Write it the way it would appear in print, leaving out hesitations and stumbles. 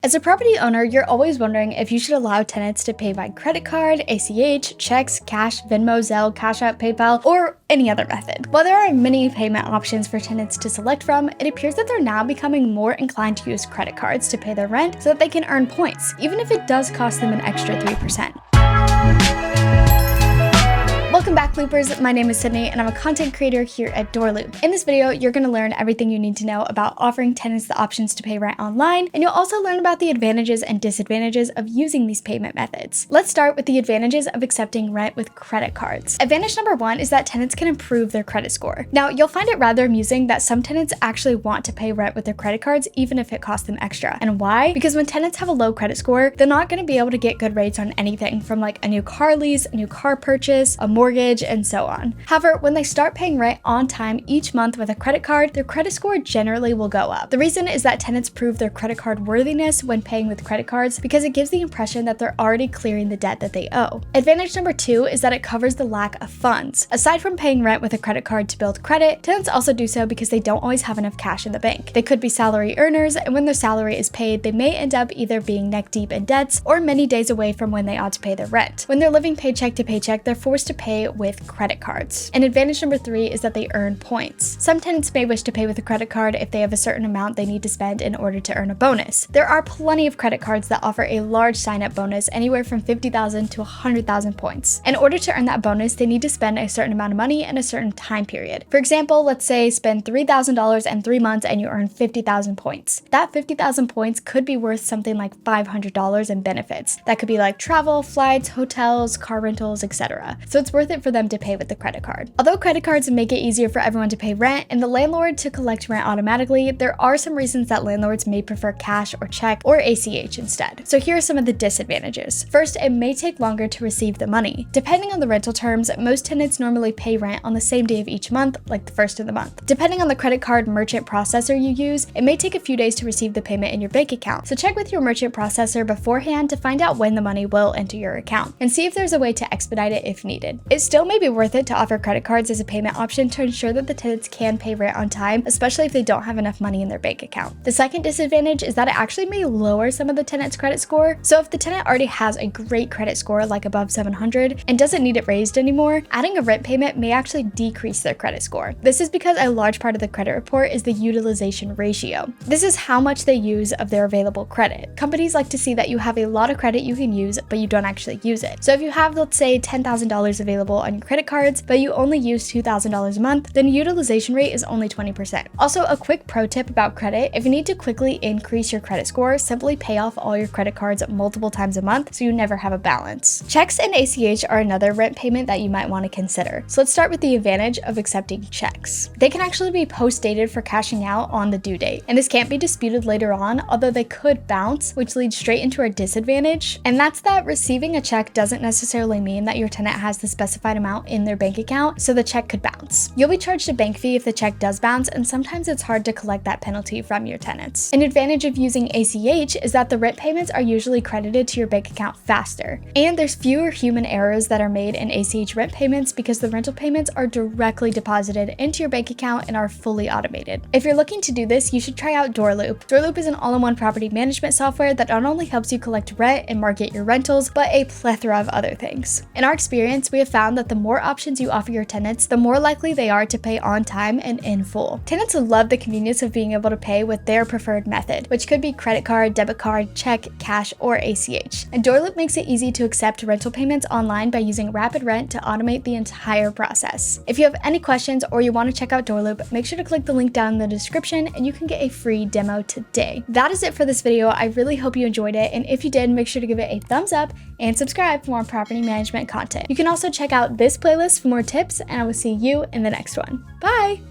As a property owner, you're always wondering if you should allow tenants to pay by credit card, ACH, checks, cash, Venmo, Zelle, Cash App, PayPal, or any other method. While there are many payment options for tenants to select from, it appears that they're now becoming more inclined to use credit cards to pay their rent so that they can earn points, even if it does cost them an extra 3%. Welcome back, Loopers. My name is Sydney, and I'm a content creator here at DoorLoop. In this video, you're going to learn everything you need to know about offering tenants the options to pay rent online, and you'll also learn about the advantages and disadvantages of using these payment methods. Let's start with the advantages of accepting rent with credit cards. Advantage number one is that tenants can improve their credit score. Now, you'll find it rather amusing that some tenants actually want to pay rent with their credit cards even if it costs them extra. And why? Because when tenants have a low credit score, they're not going to be able to get good rates on anything from like a new car lease, a new car purchase, a mortgage, and so on. However, when they start paying rent on time each month with a credit card, their credit score generally will go up. The reason is that tenants prove their credit card worthiness when paying with credit cards because it gives the impression that they're already clearing the debt that they owe. Advantage number two is that it covers the lack of funds. Aside from paying rent with a credit card to build credit, tenants also do so because they don't always have enough cash in the bank. They could be salary earners, and when their salary is paid, they may end up either being neck deep in debts or many days away from when they ought to pay their rent. When they're living paycheck to paycheck, they're forced to pay with credit cards. And advantage number three is that they earn points. Some tenants may wish to pay with a credit card if they have a certain amount they need to spend in order to earn a bonus. There are plenty of credit cards that offer a large sign-up bonus anywhere from 50,000 to 100,000 points. In order to earn that bonus, they need to spend a certain amount of money in a certain time period. For example, let's say spend $3,000 in 3 months and you earn 50,000 points. That 50,000 points could be worth something like $500 in benefits. That could be like travel, flights, hotels, car rentals, etc. So it's worth it for them to pay with the credit card. Although credit cards make it easier for everyone to pay rent and the landlord to collect rent automatically, there are some reasons that landlords may prefer cash or check or ACH instead. So here are some of the disadvantages. First, it may take longer to receive the money. Depending on the rental terms, most tenants normally pay rent on the same day of each month, like the first of the month. Depending on the credit card merchant processor you use, it may take a few days to receive the payment in your bank account. So check with your merchant processor beforehand to find out when the money will enter your account and see if there's a way to expedite it if needed. It still may be worth it to offer credit cards as a payment option to ensure that the tenants can pay rent on time, especially if they don't have enough money in their bank account. The second disadvantage is that it actually may lower some of the tenant's credit score. So if the tenant already has a great credit score, like above 700, and doesn't need it raised anymore, adding a rent payment may actually decrease their credit score. This is because a large part of the credit report is the utilization ratio. This is how much they use of their available credit. Companies like to see that you have a lot of credit you can use, but you don't actually use it. So if you have, let's say, $10,000 available on your credit cards, but you only use $2,000 a month, then utilization rate is only 20%. Also, a quick pro tip about credit: if you need to quickly increase your credit score, simply pay off all your credit cards multiple times a month so you never have a balance. Checks and ACH are another rent payment that you might want to consider. So let's start with the advantage of accepting checks. They can actually be post-dated for cashing out on the due date, and this can't be disputed later on, although they could bounce, which leads straight into our disadvantage, and that's that receiving a check doesn't necessarily mean that your tenant has the specified amount in their bank account, so the check could bounce. You'll be charged a bank fee if the check does bounce, and sometimes it's hard to collect that penalty from your tenants. An advantage of using ACH is that the rent payments are usually credited to your bank account faster, and there's fewer human errors that are made in ACH rent payments because the rental payments are directly deposited into your bank account and are fully automated. If you're looking to do this, you should try out DoorLoop. DoorLoop is an all-in-one property management software that not only helps you collect rent and market your rentals, but a plethora of other things. In our experience, we have found that the more options you offer your tenants, the more likely they are to pay on time and in full. Tenants love the convenience of being able to pay with their preferred method, which could be credit card, debit card, check, cash, or ACH. And DoorLoop makes it easy to accept rental payments online by using Rapid Rent to automate the entire process. If you have any questions or you want to check out DoorLoop, make sure to click the link down in the description and you can get a free demo today. That is it for this video. I really hope you enjoyed it, and if you did, make sure to give it a thumbs up and subscribe for more property management content. You can also check out this playlist for more tips, and I will see you in the next one. Bye!